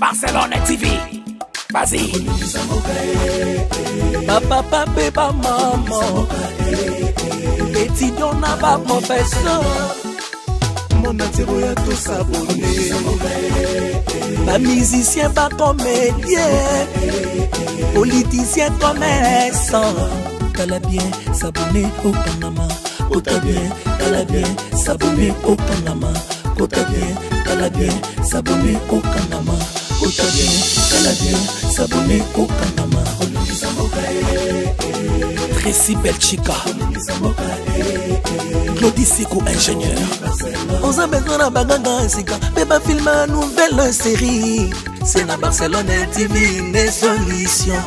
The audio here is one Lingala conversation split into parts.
Barcelone TV. Vas-y. Papa, papa, maman. Étudiant n'a pas professeur. Mon attiré à tous abonnés. Pas musicien, pas comédien. Politicien, commerçant. T'as bien s'abonner au Panama. T'as bien, t'as bien s'abonner au Panama. T'as bien, t'as bien s'abonner au Panama. T'as bien, t'as bien s'abonner au Panama. Tracy Belchica, Claudie Sikou, ingénieur. On a besoin d'un bagage, mais pas filmer une nouvelle série. C'est la Barcelone TV, une solution.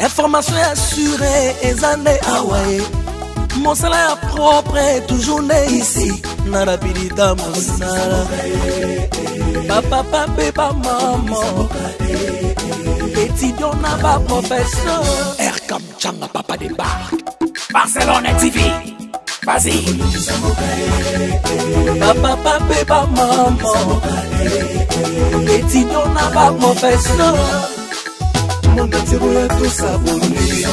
Information assurée, et années Hawaii. Mon salaire propre est toujours né ici. Nara pilita monsala. Papa, papa, maman. Étudiant n'a pas professeur. Erkam Changa, papa débarque. Barcelone TV. Vas-y. Papa, papa, maman. Étudiant n'a pas professeur. Mon attiré à tous abonnés.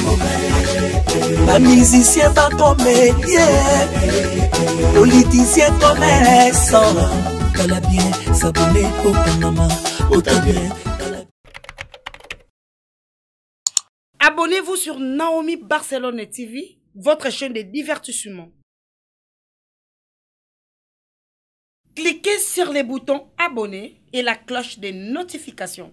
Pas musicien, pas comédien. Politicien, commerçant. T'as bien s'abonner au Panama. T'as bien. Abonnez-vous sur Naomi Barcelone TV, votre chaîne de divertissement. Cliquez sur les boutons abonner et la cloche de notification.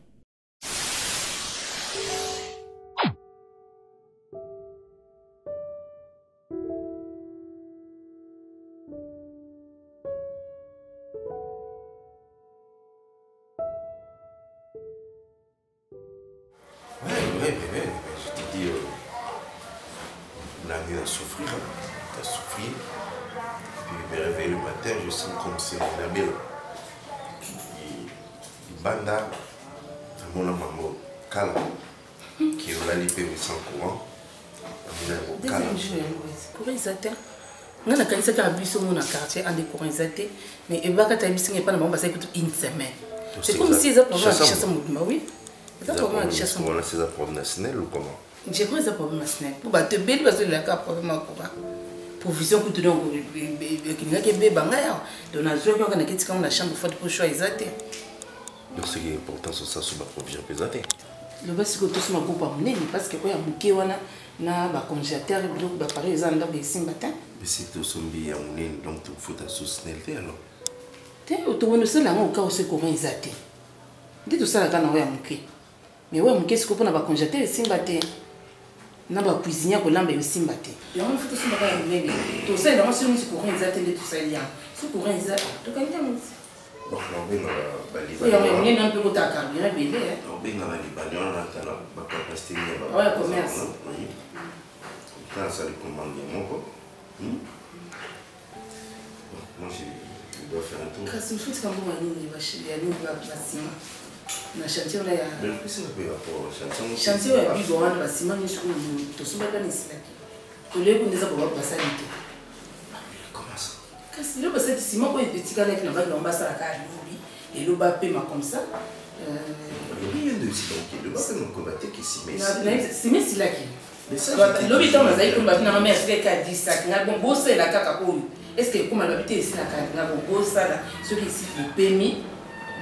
Je te dis, on a eu à souffrir, à souffrir. Puis je me réveille le matin, je sens comme si on avait une banda, mon maman, Kala, qui est là, l'IP, mais sans courant. Deuxième jour, courant exaté. On a quand même un bus au quartier, un des courants exatés, mais il va quand même pas de maman, parce que une semaine. C'est comme si ils avaient problème avec chasse mouvement, oui. Ils avaient problème avec chasse mouvement. C'est un problème national ou comment? J'ai pris un problème national. Pour te bêter parce que il y a un problème à courir. Provision que tu donnes, qu'il n'y a que bébé bangaya. Donc on a joué quand on a quitté comme la chambre pour pour choix exaté. Donc c'est important sur ça sur ma provision pesante. Le bas c'est que tout ce ma groupe a mené parce que quoi il y a bouquet wana na ba congélateur donc ba pareil ils ont d'abord ici matin. Mais c'est tout son bien on donc tu faut ta soutenir alors. T'es autour de ça là on cas aussi courant exaté. Dit tout ça là quand on a bouquet. Mais ouais bouquet c'est qu'on a ba congélateur ici matin. Na ba cuisinier ko lamba ici matin. Et on fait tout ça ba mené. Tout ça là on se met sur courant exaté de tout ça là. C'est courant exaté. Donc quand il donc on vient bali. Oui, on est un peu au Dakar, bien bébé. On vient dans les bali, on a la capacité de. Ouais, commerce. Oui. Quand ça les commande mon quoi. Moi je dois faire un tour. Quand c'est juste comme on a dit, va chez les bâtiments. Na chantier là ya. Mais qu'est-ce que c'est pour chantier? Chantier ouais, puis on a bâtiment ni school to so ba ni sila. To le ko ndeza ko ba salite. Comment ça? Kasi le ba sa ciment ko petit kana ki na ba lomba sa ka lubi et le ba paiement comme ça. Il y a deux donc le ba c'est mon combattre qui s'y met. C'est mais c'est là qui. Mais ça le bitan mazai ko ba na mère c'est ka 10 sac na bon bosse la kaka ko. Est-ce que comme l'habiter ici la ka na bon bosse là ce qui ici le permis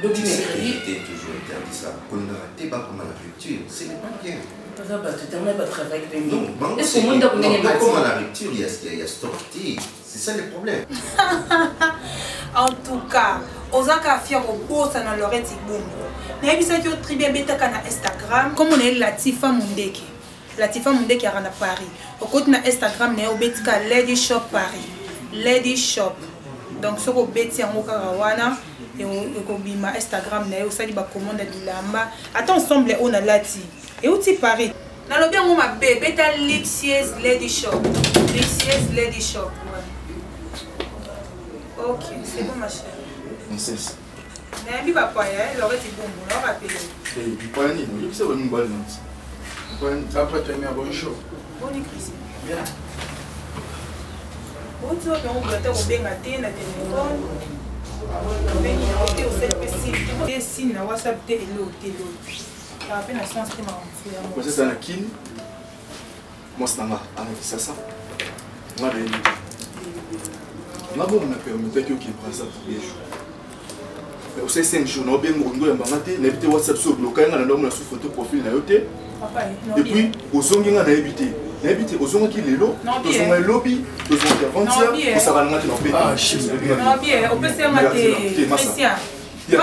le mercredi toujours interdit ça. Qu'on a raté pas comme la rupture, ce n'est pas bien. Tu n'as pas travaillé avec nous. Est-ce que monde a connu comment la rupture, il y a stocké. C'est ça le problème. En tout cas, Osaka fier au beau ça dans l'oreille bon. Mais il s'agit de trier bêta kana Instagram comme on est Latifa Mundeke. Latifa Mundeke à Paris. Au côté na Instagram na obetika Lady Shop Paris. Lady Shop. Donc sur au beti en Okarawana et au bima Instagram na osali ba commande bilamba. Attends ensemble on a lati. Et où tu Paris? Na lo bien on ma bébé ta Luxieuse Lady Shop. Luxieuse Lady Shop. Ok, c'est bon ma chère. Princesse. Mais il va pas, il aurait été bon, on l'a rappelé. Et puis pas ni, il faut une bonne note. Après tu as mis un bon show. Bonne écrit. Bien. Otu obi on gata obenga te na téléphone. Obengi na ote osel pesi. Te si na WhatsApp te elo te lo. Ta pe na sens te ma mfuya mo. Parce que ça na kin. Moi c'est nga ça ça. Moi ben. Là bon on a permis que qui prend ça tous les jours. Mais au 5 jours on bien ngondo ya mbangate na bité WhatsApp sur bloquer nga na ndo na sous photo profil na yote. Papa non. Et puis au zongi nga na ebité. Na ebité au zongi ki lelo. To zonga lobby, to zonga avant-hier, ça va nga te na péter. Ah shit. Non bien, au PC maté Christian. Et puis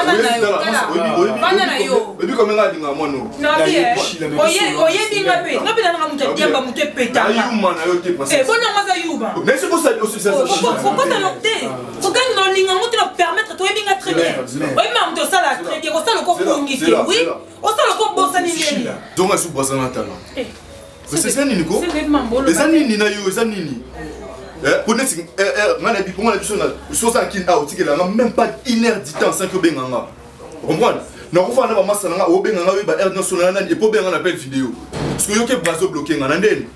comment on a dit moi non. Non bien. Oye binga pe. Non bien na mutu diamba mutu peta. Ayuma na yote parce. Eh bon non maza yuba. Mais c'est pour ça aussi ça. Pourquoi t'as noté? Faut que non linga mutu te permettre toi binga très bien. Oui mais mutu ça la très bien. On ça le corps ngité. Oui. On ça le corps bossa ni nini. Donc asu bossa na talent. Eh. C'est ça nini ko? C'est vraiment bon. Les anini na yo, les anini. Pour ne pas être pour moi, la chose qui est out, c'est même pas une heure du temps sans que ben nga. Comprendre? Non, on va na massa nga o ben nga ba heure nationale na et pour ben nga appel vidéo. Parce que yo ke brazo bloqué nga ndeni.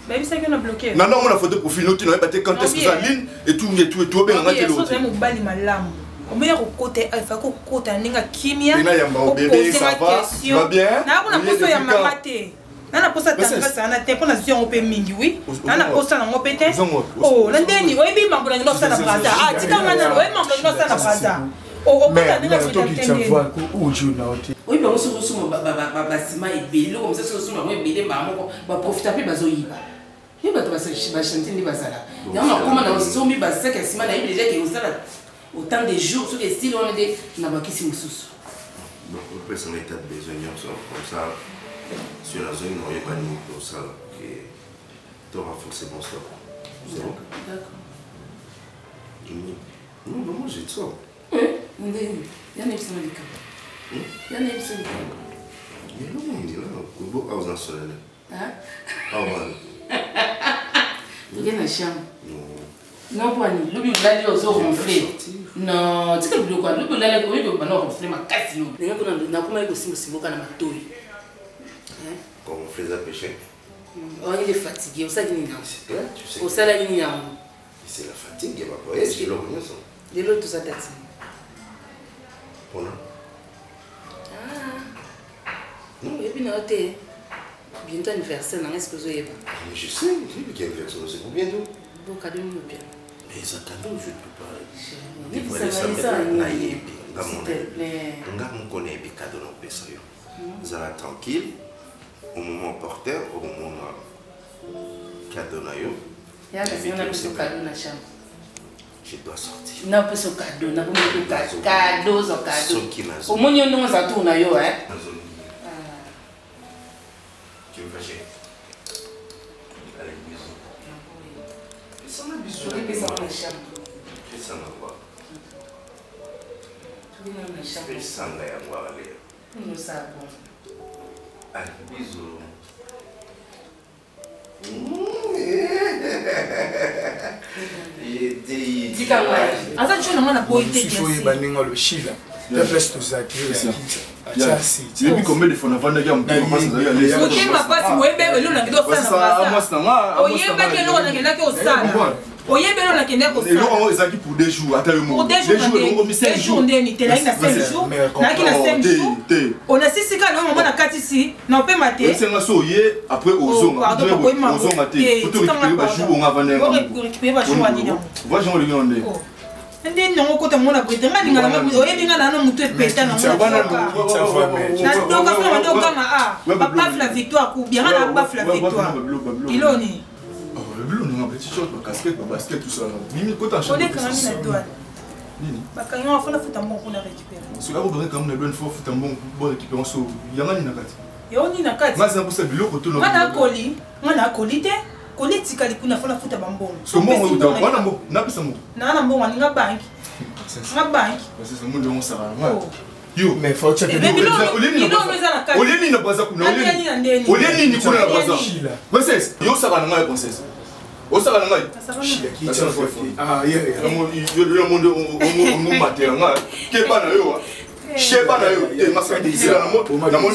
Mais ça qu'on a bloqué. Non non, on a photo profil noté na pas quand est-ce que ça ligne et tout ben nga te l'autre. C'est mo bali malamu. Au meilleur côté alpha ko côté ninga kimia. Ina yamba o bébé ça va bien. Na kuna poso ya mamate. Nana posa tanga na te pona zion ope mingi oui nana posa na ngopete oh landeni oyebi mambo na nginosa na braza ah tika ngana oyebi mambo na nginosa na braza oh okota ninga tu vois ko ojo na ote oui ba oso oso ba sima ebele comme ça oso ba ebele ba moko ba profiter pe bazo yiba ni ba to ba chanter ni bazala ya na koma na oso mi ba seka sima na yiba déjà que osala autant de jours sur les styles on est na ba kisi mususu donc personne n'est à besoin comme ça. Sur la zone, il n'y a pas de niveau pour ça. Tu auras forcément ça. C'est bon? D'accord. Non, non, moi j'ai de ça. Il y a un épisode de cas. Il y a un épisode de cas. Mais non, il est là. Il est beau, à national. Hein? Ah, ouais. Il y a une chambre. Non. Non, pas ni. L'oubli là, il y a aussi ronflé. Non, tu sais que le quoi? L'oubli là, il y a un ronflé, ma casse. Il y a un comment il aussi si vous avez un tour. Quand on fait la pêche. Oh, il est fatigué. Au salon, c'est clair, tu sais. Au salon, il y a c'est la fatigue, il va pas être. C'est l'organisme. De l'autre, tout ça date. Voilà. Ah. Non, et puis, non, t'es bientôt anniversaire, non, est-ce que vous avez pas? Mais je sais, qui a anniversaire, c'est pour bientôt. Bon, cadeau, nous, bien. Mais ça, cadeau, je ne peux pas. Il faut ça, on connaît les cadeaux dans le pays. Vous allez tranquille. Au moment porteur, au moment cadeau na yo. Ya kasi on a besoin cadeau na chambre. Je dois sortir. Na besoin cadeau, na besoin cadeau zo cadeau. Au moins on nous a tout na yo hein. Tu me fais chier. Allez, bisous. Ça na bisous, on besoin na chambre. Qu'est-ce que ça m'a quoi? Tu viens na chambre. Je sens là à voir aller. Nous ça bon. Allez, bisous. Asa tu n'as pas boité bien. Il faut y baninga le chila. La place de Zaki. Et puis combien de fois on a vendu un peu passe d'ailleurs les. Ok ma passe moi ben le na kido sana. Moi c'est moi. Oye ba ke lo na kenda ke osana. Oye belo na kenda ko osana. Et là on est aquí pour des jours, attends le mot. Des jours on 5 jours ndeni te la ina 5 jours. Na ki na 5 jours. On a sisi ka no mona kati si na pe maté. C'est nga so ye après ozonga. Ozonga te. Faut récupérer ba jour on a vendu. On récupérer ba jour ani na. Va jean le ngondé. Ndi nongo kota mona brete ngani ngala ngo oyebi ngala no mutu epeta na mona na donc afra ndo kama ah papa la victoire ku bien na papa la victoire iloni le bleu on a petit short casquette basket tout ça mimi kota on est quand même na douane nini bakanyo afona futa mbon kuna récupérer cela vous verrez quand même le douane faut futa mbon pour récupérer so yanga ni nakati yoni nakati ngasa pour ça biloko to no ngana koli te koli tikali kuna fona futa bambon so mo wana mo na pesa mo na mbon wani nga bank nga bank parce que mo ndongo sara yo mais faut checker oleni na baza kuna oleni ni kuna na baza princesse yo sara na ngai princesse o sara na ngai ah yeah yo le monde on mater nga ke bana yo Sheba na yo, te masa c'est la mode, na mode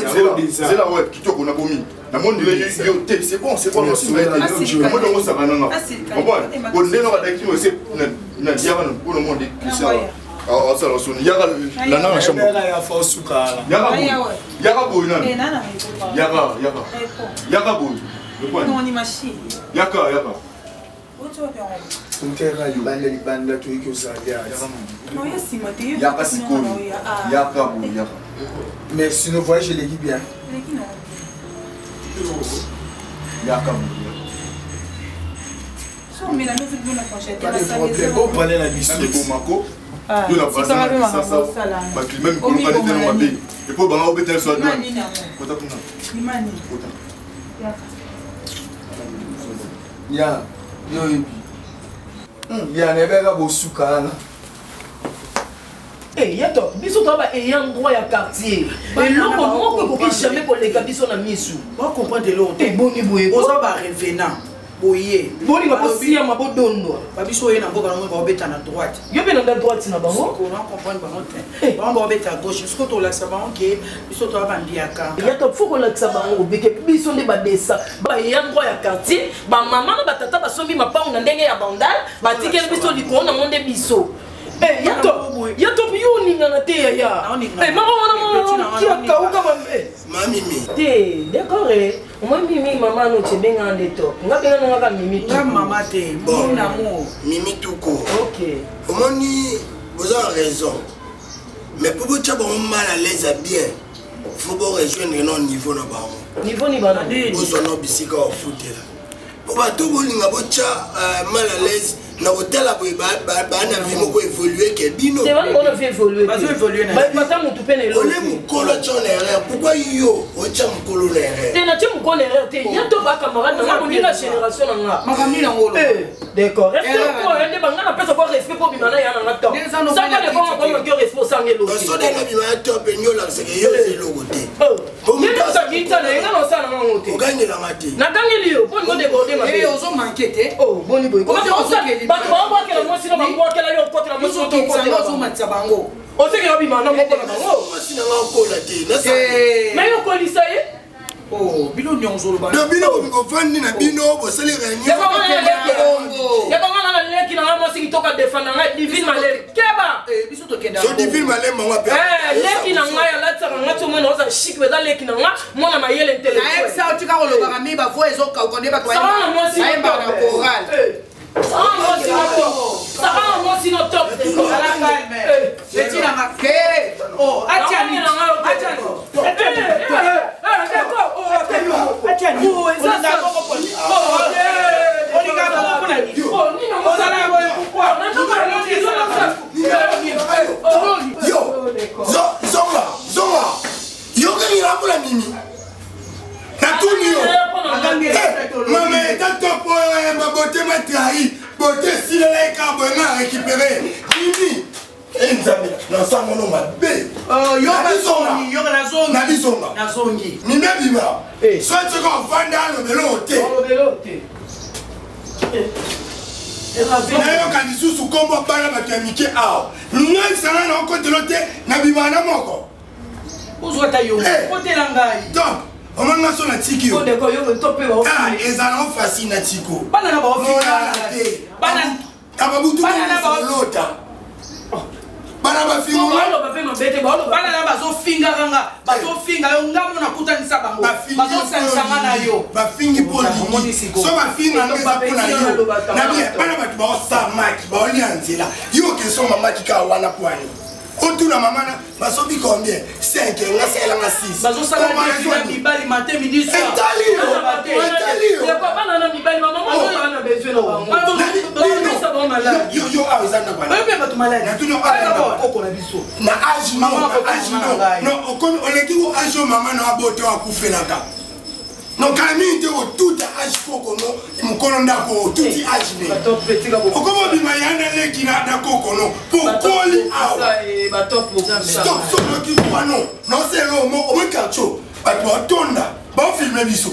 c'est la web qui te connaît bomi. Na mode yo te c'est bon, non c'est vrai. Na mode on ça banana. Bon, on est dans la qui c'est na diaba pour le monde ça. Ah ça son yaka la na chambre. Ya fa suka. Yaka boy na. Yaka boy. Non, on est machine. Yaka. Où tu vas faire? Kuntera yo banda libanda to iko zalia. Non, il y a si maté. Yaka sikolo. Yaka boy. Mais si nous voyons, je les dis bien. Yaka boy. Mais la maison de la pochette. Pas de problème. On parlait la mission. C'est bon Marco. Tu n'as pas ça. Parce que même quand on va tellement ma vie. Et pour banger au bétel soit droit. Kota kuna. Limani. Ya. Yo ibi. Ya nebeka bosuka na. Eh, yato, biso toba ayant droit ya quartier. Et l'homme moko ko jamais ko leka biso na misu. On comprend de l'autre. Eh, boni boye. Oza ba revenant. Boye. Boni ba siya mabodondo. Ba biso ye na mboka na ba beta na droite. Yo be na droite na bango. On comprend ba note. Ba ba beta à gauche. Est-ce que to la saba que biso to ba ndiaka. Yato faut ko la bango beke biso nde ba desa. Ba ayant droit ya quartier, ba maman na ba tata ba sombi mapango na ndenge ya bandal, ba tikela biso likona monde biso. Eh, yato biyo ninga na te ya. Eh, mama ki akauka ba Mimi. Te, d'accord. Moi mimi maman no tsebenga ndeto. Nga benga nga mimi tu. Nga mama te, mon amour. Mimi tuko. OK. Omoni, vous avez raison. Mais pour vous tcha bon mal à l'aise bien. Faut bon rejoindre non niveau na ba. Niveau ni bana. Vous on bisika au foot là. Pour ba to bolinga bocha mal à l'aise. Na hôtel à boy ba na vie moko évoluer que bino. C'est vrai qu'on a fait évoluer. Vas-y évoluer na. Ba pata mutu pene lo. Ole mukolo chona erreur. Pourquoi yo ocha mukolo na erreur? Te na ti mukolo erreur te. Yato ba camarade na ko ninga génération na nga. Makamni na ngolo. D'accord. Respect ko ende banga na pesa ko respect ko bimana ya na to. Ça pas de comment que responsable lo. So de na bimana top enyo la se yo se logo te. Yendo sa kita na nga no sa na ngote. Oganye la ngati. Na gangeli yo, bon go déborder ma. Eh ozo manquer. Oh, boni boy. Comment ça? Ba to ba ke la mo sino ba ko ke la yo ko la mo so to ko la ozo matsa bango. O se ke ba bimana mo ko na bango. Masina nga ko la te. Na sa. Mais yo ko lisa ye? Oh, bino nyonzo ba. Do bino ko fandi na bino bo sele réunion. Ya ba ngana leki na mo singi toka defender nga divine malere. Keba. Biso to kenda. So divine malere mwa pe. Leki na nga ya latsa nga to mwana oza chic beza leki na nga mwana mayele intellectuel. Na ça tu ka lo ba mi ba vo ezo ka konde ba to. Ça va moi si ba na choral. Ça va moi si no top. Ça va moi si no top. Ala calme. Eti na ma ke. Oh, atiani. Atiani. nayoka lisusu kombo bana bato ya mike awa ngai sanga na okotelo te na bimana moko ozwata yo kotela ngai donc omanga so na tiki yo ezala ofasi na tiko bana na baofika te ababutu lota bana bana na bazofinga kanga bazofinga yo ngambo na kutanisa bango bazosanisanga na yo bafingi poli so bafinga ngeza mpona yo na bien bana bato baosamaki baolia nzela yo kesoma maki kaka wana pwani otuna mamana basobi combien 5 nga selanga 6 bazosala mibali matin midi soir bana na mibali mama mama na besoin na bango yo awezana bana bayo bato malade na tuno koko na biso na âge non okomi oleki ko âge o mama na aboto akufelaka non kami te o tout âge koko no mukolo ndako tout âge ne okomo bima yana leki na koko no pokoli awa stop so loki kwano no se lo mo o mekacho bato batonda ba filmer biso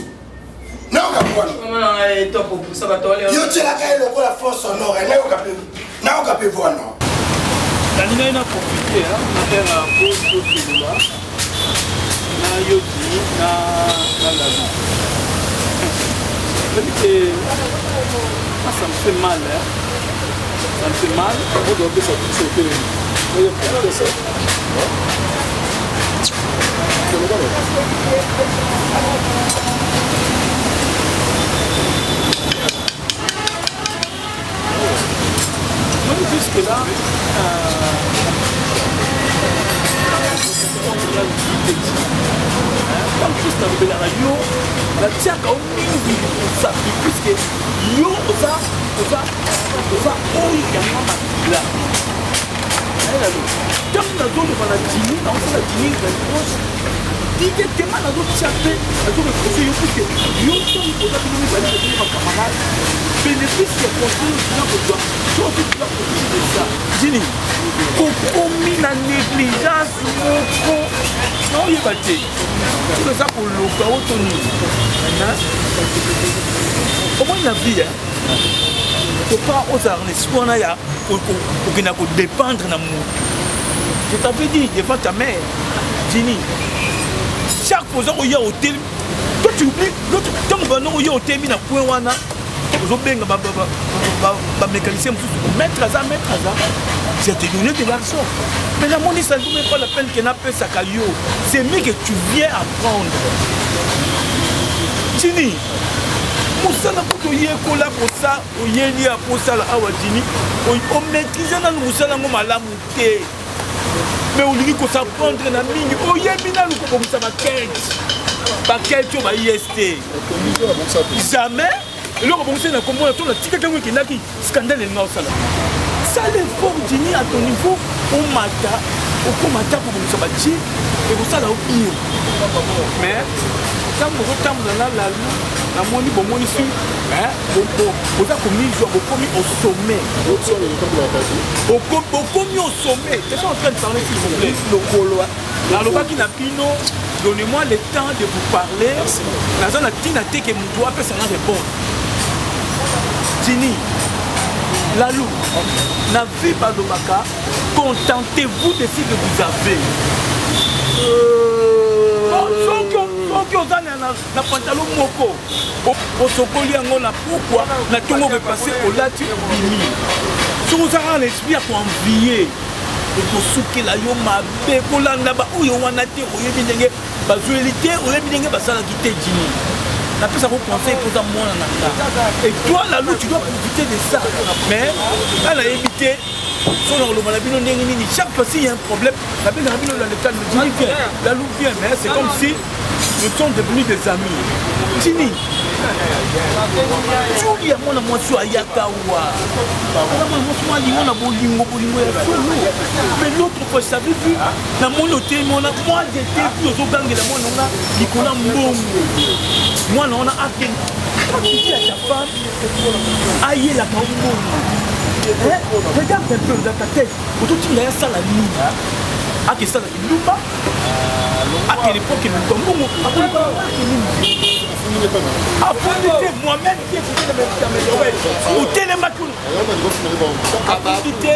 na okakwano yo tshela ka eloko la force sonore na okape voilà nalingai na profite na faire un beau celui-là na yoki na lalu. Ça me fait mal, hein. Ça me fait mal. On doit faire ça tout ce que ça. Même jusque là, comme juste dans la radio, la tiaka au mingi ça puisque yo oza oyi ya mama là. Tant na zone na dini, na osala dini na proche. Dike tema na zo chape, na zo reposer yo puisque yo ton oza bino ba na ma camarade. Bénéfice de construire na ko doit. Tout ce qui va de ça. Dini. Kokomi na négligence moko. Non, il va te. Tout ça pour le cas autonome. Comment il a vie, hein? Faut pas oser l'espoir na ya pour dépendre na moi. Je t'avais dit devant ta mère, Dini. Chaque fois qu'on y a au tel, toi tu oublies, l'autre temps qu'on y a au tel, na point wana. Vous avez bien mécanicien, mettre à ça. J'ai te donné des garçons. Mais la monnaie, ça ne vaut même pas la peine qu'elle appelle sa caillou. C'est mieux que tu viens apprendre. Dini, Moussala pour y pour ça, au yéli à pour ça, à Wadini, on maîtrise dans le Moussala Malamouté. Mais on dit qu'on s'apprendre dans la mine, au yémina, nous comme ça va quel tu vas y rester. Jamais. Et là, on va comment on a tika kango qui n'a qui scandale le ça là. Ça les formes Dini à ton niveau, au mata pour vous sabati et vous ça là au pire. Mais quand vous retombez dans la lune, la moni bon moni sur hein, vous avez commis au sommet. Au commis au sommet. Qu'est-ce qu'on est en train de parler s'il vous plaît? Le colo. Dans le qui n'a pino, donnez-moi le temps de vous parler. La zone a tinaté que mon doigt peut s'en répondre. Dini, Lalou, na vie par le Maka, contentez-vous de ce que vous avez. Soki ozana na pantalon moko, osokoli yango na pourquoi na tongo repasser au lati bimi. Si vous avez un esprit à envier, okosukela yo mabe kolanda ba oyo wana te oyebi ndenge bazuelité oyebi ndenge basalaki te Dini. La plus à vous conseiller pour ça moi et toi la loup tu dois profiter de ça. Mais elle a évité son malabino nini chaque fois s'il y a un problème la belle rabino dans le calme Dini vient la loup vient mais c'est comme si nous sommes devenus des amis. Dini tu y a mon amour sur Ayakawa mais l'autre fois ça veut dire dans mon hôtel moi j'étais plus au gang de la mon Nicolas Mbongo. Moi, on a appris à ta femme, aïe la Mbongo. Regarde un peu dans ta tête, autour de ça la nuit. À qui ça la nuit, à quelle époque nous Mbongo. Moi-même qui ai foutu de m'améliorer. Au télémacoun. Apprendité.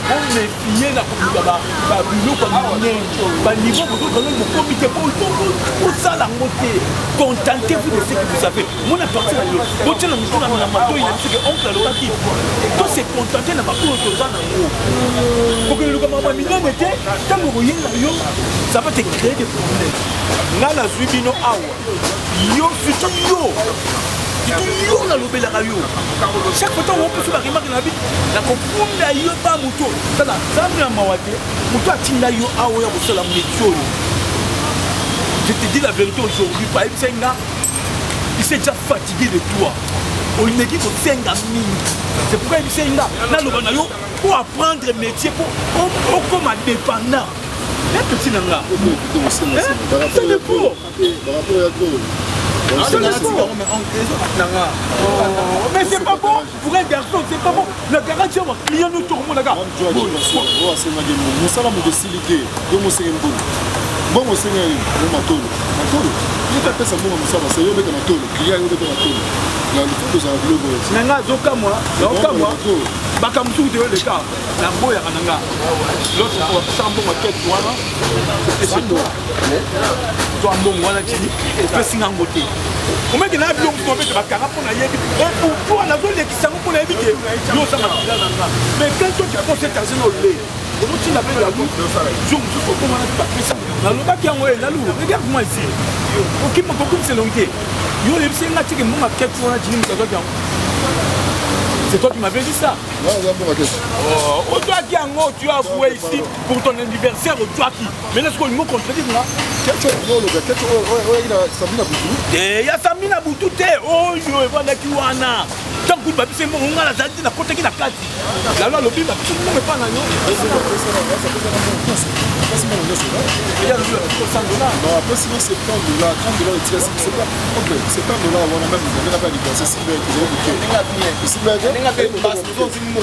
On est fier la comité pour ça la montée. Contentez-vous de ce que vous avez. Mon appartient à l'autre. Vous tenez le micro dans la moto, il a dit que oncle a l'autre qui. Toi, c'est contenté n'a pas pour autre chose en haut. Pour que le maman mineur était, quand vous voyez là, ça va te créer des problèmes. Là, la Zubino Awa. Yo, c'est yo. Yo na lobela rayo. Chaque fois on peut faire la remarque dans la vie, la confunda yo pas moto. Ça là, ça me mawate. Moto atinda yo awa ya bosala métier. Je te dis la vérité aujourd'hui, par exemple, il s'est déjà fatigué de toi. On lui dit que c'est un ami. C'est pourquoi il s'est là. Là, pour apprendre le métier, pour comme un dépendant. Un petit nanga. C'est le pour. Mais c'est pas bon pour un garçon, c'est pas bon. La garantie à ma client nous tournons la gare. C'est ma game. Nous sommes de silité. Nous sommes bon. Bon, on s'est dit, on m'a tourné. Il y a des personnes qui sont c'est eux qui ont tourné. Il y a eux qui ont tourné. Là, le truc que j'ai oublié. Nanga, zoka moi. Bakamtu de le cas. La boya nanga. L'autre ça bon maquette wana. Et c'est toi. Toi bon wana tini. Peut singa ngoté. O mec na bi on tomber de bakara pour na yebi. Et pour na zone qui sango pour na yebi. Yo ça m'a nanga. Mais quand tu prends cette argent au lait. On tient la peine de la boue. Je me dis comment on a pas fait ça. La loba qui a envoyé la loue. Regarde moi ici. Ok, mon beaucoup c'est longtemps. Yo les c'est nga tiki mon maquette wana tini ça doit bien. C'est toi qui m'avais dit ça. Non, c'est pas ma question. Oh, toi qui as tu as avoué ici pour ton anniversaire au toi qui. Mais est-ce qu'on me contredit là? Il y a Samina Boutou. Oh, je vois la Kiwana. Tant que tu c'est mon on a la zadine à côté qui la carte. Là, le bim, tu ne peux pas la non. Il y a le $100. Non, après sinon c'est $30, $30 c'est pas ok, c'est $10 on a même pas dit c'est si bien que j'ai bouqué. Si bien que on a fait passe nous dit mon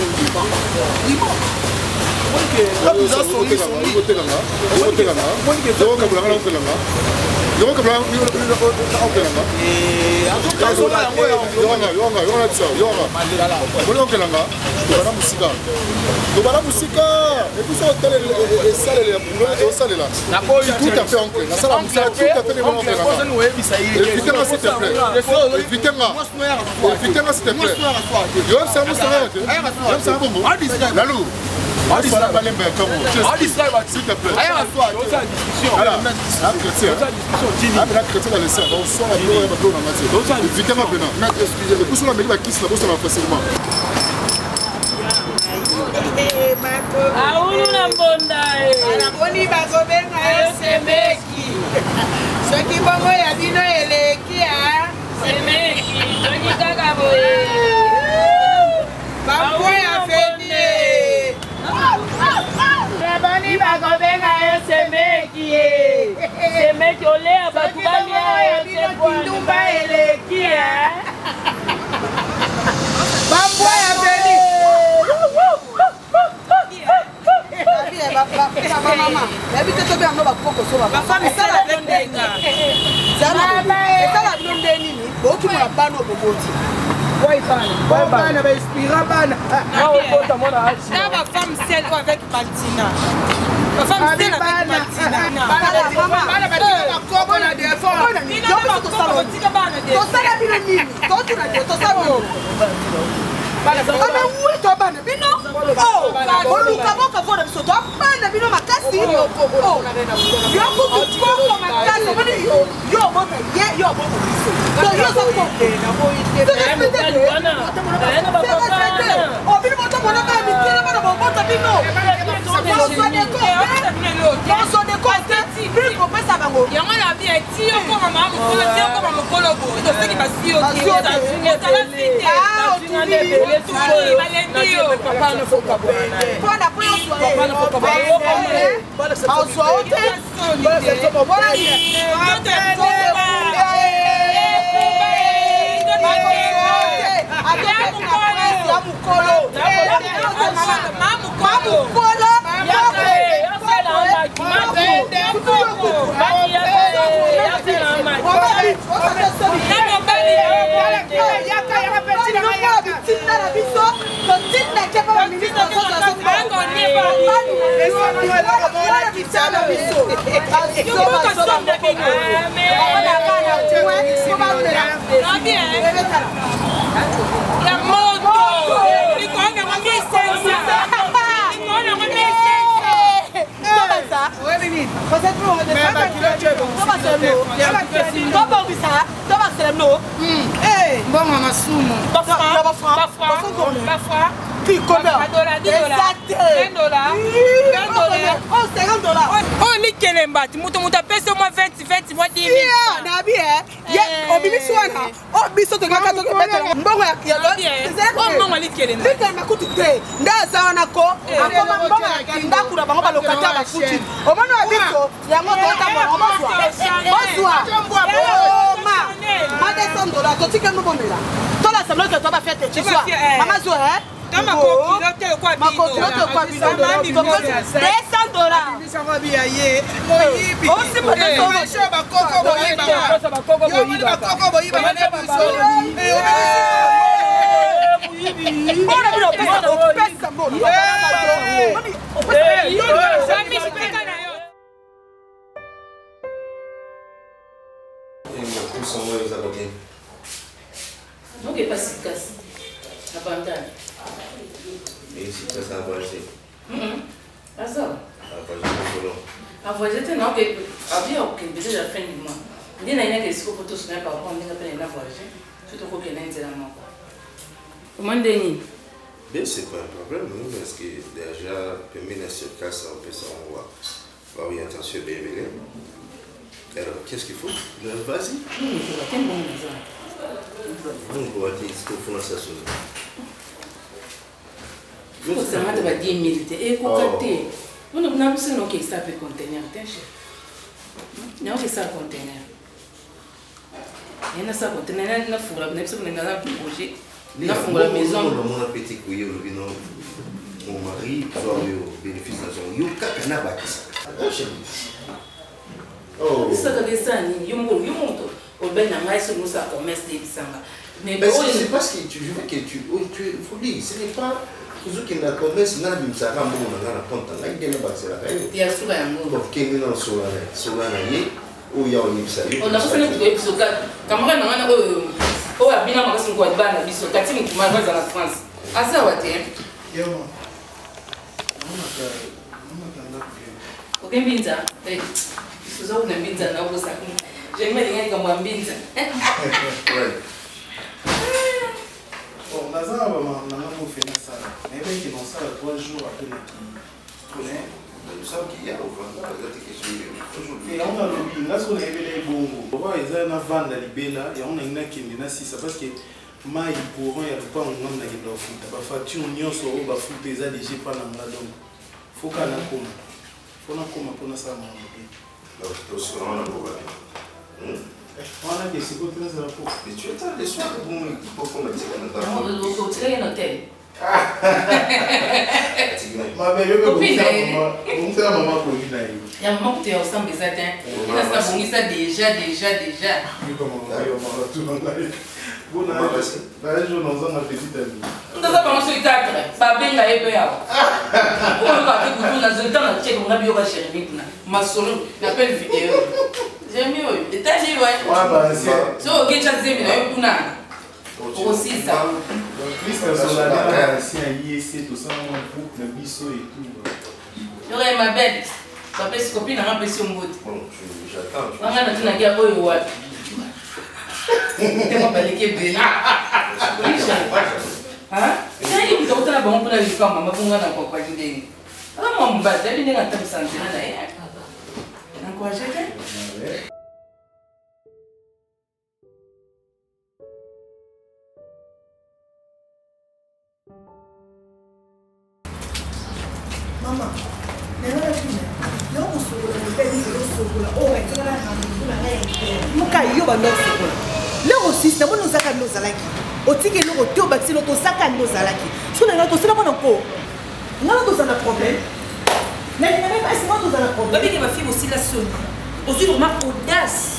OK. Là vous avez sauté là, côté là. Côté là. Donc comme là on fait là. Donc comme là on fait là. Et en tout cas là on a ça. On fait là. Bana musika. Do bana musika. Et puis ça hôtel et salle les salle là. Tout à fait oncle. La salle musika tout à fait bon oncle là. Évitez-moi s'il te plaît. Évitez-moi. Évitez-moi s'il te plaît. Yo ça me sera. Yo ça bon. La lou. S'il te plaît. Voilà. La chrétien. La chrétien dans le cerf. On sort la gloire et la gloire dans la matière. Évitez-moi maintenant. Excusez-moi. Pour cela, la kiss la bosse facilement. Aulu na mbonda anaboni bazobenga semeki soki bongo ya bino eleki a semeki soki kaka boye bambo ya feni anaboni bazobenga semeki semeki olea batubani ya kindumba eleki a bambo ya feni mama yabite tobe ando bakoko so baba fami sala benga sala bino ndeni ni botu na bano boboti boy bana ba inspira bana ba femme celle avec Martina ba femme celle avec Martina bana ba ko na de fo yo to sala to sala bino nini to sala Ame uwe to bana bino oluka boka vona biso to bana bino makasi yo kuko makasi bani yo boka yo boka biso to yo so ko na boite o bino moto mona ka mitire bana bota bino so de ko bino pesa bango yango na bi eti yo ko mama mukolo ti yo ko mama mukolo bo to seki basi yo ki yo ta la fite papa ne faut pas boire. Papa ne faut pas Oh, Michele Mbati, muto pesa moi 20 moi 10 000. Na bien. O bibi swana. O biso to ngaka to kebeta. Mbongo ya kielo. Oh, mbongo Michele Mbati. Bika makutu te. Ndaza wana ko. Akoma mbongo ya kinda kura bango ba lokata ba futi. O mono wa biso ya moto ta mo moswa. Ma $100 to tika no bomela. To la semlo que to ba fete chiswa. Mama zo Kama kokilote kwa bino. Makokilote kwa bino. $200. Bisangabia ye. Moyibi. Osi mo de so shoba koko boyiba. Yo mali koko boyiba na biso. Bora bino pesa mbona. Donc, il n'est pas si casse. La pantane. Et si tu as voyagé. Ah, ça. À voyager, non, que. Déjà la fin du mois. Il y a une question pour tous, mais par rapport à une voyager. Surtout pour qu'il y ait un élément. Comment dernier? Bien, c'est pas un problème, parce que déjà, permis sur casse, on peut savoir. Orientation bébé. Alors, qu'est-ce qu'il faut? Vas-y. Vamos voir qui est-ce qu'il faut dans sa chose. Il faut seulement te dire 10 000. Et cocaté. On a besoin de que ça peut contenir. Il y a un conteneur. Il y a un conteneur. Il y a un maison. Mon petit couille, mon mari, le bénéfice de son yoka, il y a un bâtisse. Oh. Ça que ça ni yumo au ben na mais nous ça commerce des sanga. Mais c'est parce que tu veux que tu faut dire ce n'est pas toujours qu'il n'a commerce na bimsa ka mo na konta na ngene ba sera kai. Ya suba yango. Donc kengi na sola na ye o ya o nipsa yo. On a fait notre épisode kamera na wana o abina makasi ngo bana biso kati mukuma baza na France. Asa wate. Yo. OK binza. Vous avez une binza na bosa. J'aime bien comme un binza. Bon, Nazar on fait ça. Mais bien qu'ils vont ça 3 jours après qui connaît. Nous savons qu'il y a au fond et on a le bin, là ce qu'on a révélé bongo. On va ils ont vendre la libella et on a une qui est si ça parce que mai pour il y a pas un homme qui doit foot. Ba facture nyonso o ba foot eza déjà pas na nga donc. Faut kana koma. Faut na koma pour na ça na. Donc tout ce qu'on a pour on a des secondes très importantes. Mais tu attends les soirs pour qu'on mette ça dans le tu es un hôtel. Ma belle, on fait la maman pour lui là. Il y a un moment où tu es ensemble des atteintes. Il y a ça déjà. Oui, comment on va tout dans la vie. Bon, là, je nous en a petite amie. On doit pas manger 4. Pas bien la épée. On va partir pour tout dans un temps là, check on a bien va chérie maintenant. Ma solo, l'appel vidéo. J'aime mieux. Et t'as dit ouais. Ouais, bah c'est. So, OK, tu as dit mais pour na. Aussi ça. Christ sur la dernière si un IEC tout ça on coupe le biseau et tout. J'aurais ma belle. Papa c'est copine a empêché mon bout. Bon, j'attends. On a tout na kia boyo wa. T'es pas balé que belle. Hein? C'est une autre là bon pour la femme maman pour ngana kwa kwa ndenge. Alors moi m'ba d'aller ndenge atam santé na ya. Encourager que? Maman, mais là, là, on se voit, on fait des choses, on est là, muka yo bando sokola le aussi c'est bon nous aka nous zalaki otiki le oto bati lo to saka nous zalaki so na to sala bona ko ngala to sana problème mais il n'avait pas c'est moi to sana problème mais que ma fille aussi la sonne aussi vraiment audace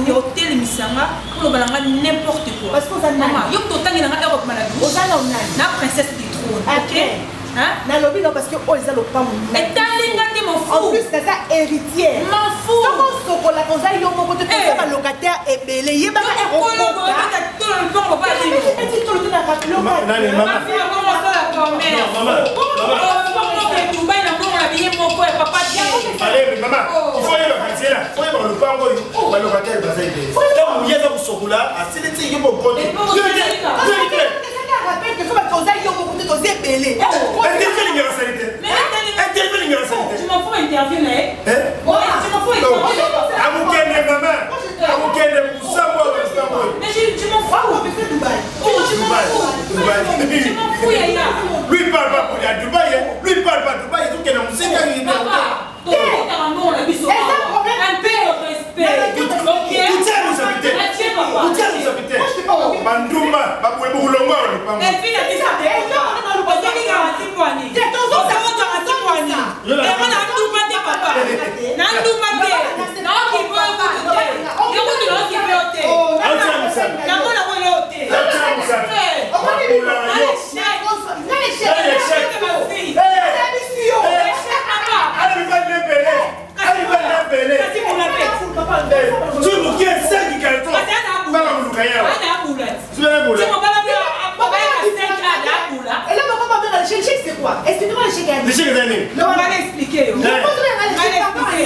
et hôtel misanga pour le balanga n'importe quoi parce que ça maman yo to tangi na Europe malade ozala onani na princesse du trône OK hein na lobby non parce que oh ils ont le pas mon et talinga te mon fou en plus c'est ça héritière m'en fou comment sokola koza yo mon côté comme ça locataire et belé yeba ka eroko tout le temps papa dit petit tout le temps na katlo ma fille comment ça la commère maman que tu vas na bon la bien mon quoi papa dit allez maman il faut aller locataire là faut aller le pango ba locataire ba zaide donc yeza kusokola asilete yo mon côté rappelle que comme cause yo mon côté to belé tu m'en fous interview là tu m'en fous mais tu m'en fous tu m'en fous Yaya lui parle pas pour Dubaï lui parle pas Dubaï tout qu'elle a musée un peu de respect Bandumba, baboué boulongo, et puis la Tikwani. Tikwani. Ema na nduma te papa. Na nduma te. Na okibo te. Yoko ni okibo te. Na mona mona te. C'est quoi? Explique-moi le chèque. Le chèque d'année. Non, on va l'expliquer. On va l'expliquer.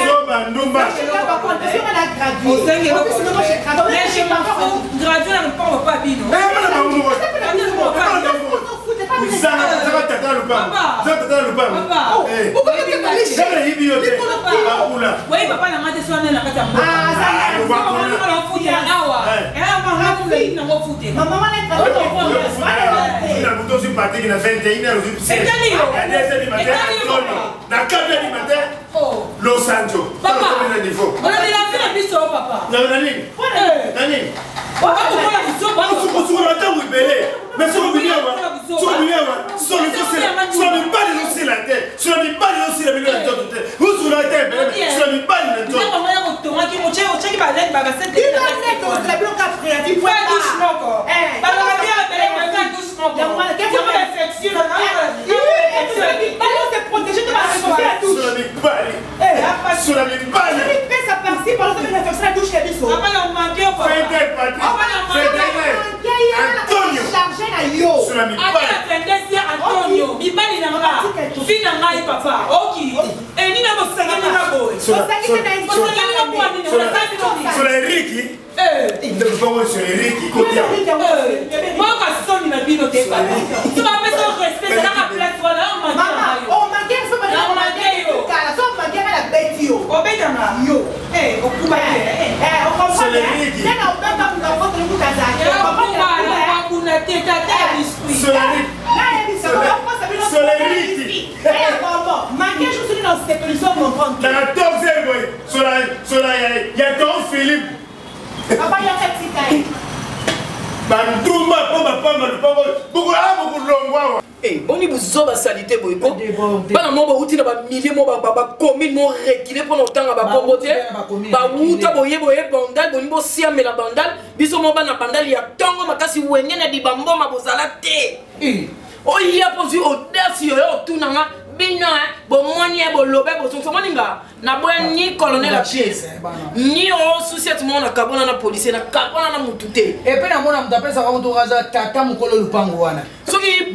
Los Angeles. Papa, on a déjà vu la mission, papa. Mais boni buzo basalite boyeko bana mo bauti na bamilie mo bacommune mo reculé mpo na otanga bakombo te bawuta boye bandal boni bosiamela bandal biso mo bana bandal ya ntongo makasi wenge na dibamboma bozala te oya mpo zwi audace yoyo otunanga bino bomoni ye bolobe bosonso moninga naboya ni colonel apiese ni osusiate mo na kabona na policier na kabona na mutu te epe namona mutu apesaka moto aza tata mokolo lupango wana soki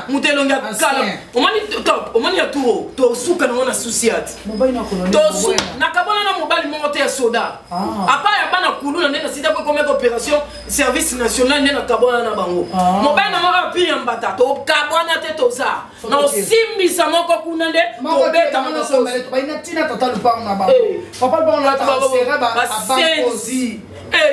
mutu elongi akala omoni ya turo tosuka nango na susiate na kabona na mobali moko te ya soda apa ya bana kulu na nde na sida kokomeka opération service national nde na kabona na bango mobali nango api ya mbata tokabwana te toza na osimbisa moko kuna nde tobeta bainatina tata lupango na bango papa lupango na basera basenzi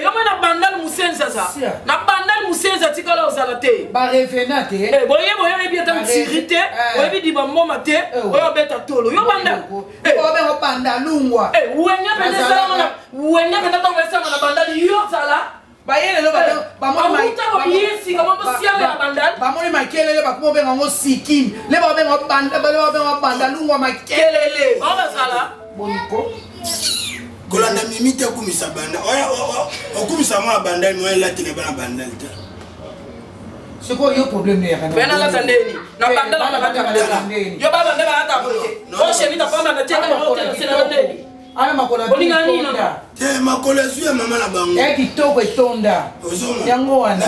yo mwana bandal musenza za na bandal musenza tikala ozala te barevena te boye yebi ata mtirite oyebi dibamboma te oyo beta tolo yo bandal obengo bandalungwa wenya pende ntango esanga na bandal yo zala bayelelo bamoni makelele bakoma obengango sikini le babenga bandalungwa makelele bazala boniko kolanda mimi te okumisa banda okumisa mwa bandali moye latile bana bandali te siko yo problème ya kana bena la tandeni na bandala na bandali yo baba ndeba hata bote o shemi ta pamba na tena na hotel sina ndeni ana makola tonda te makola zuya mama na bango ya kitoko etonda yango wana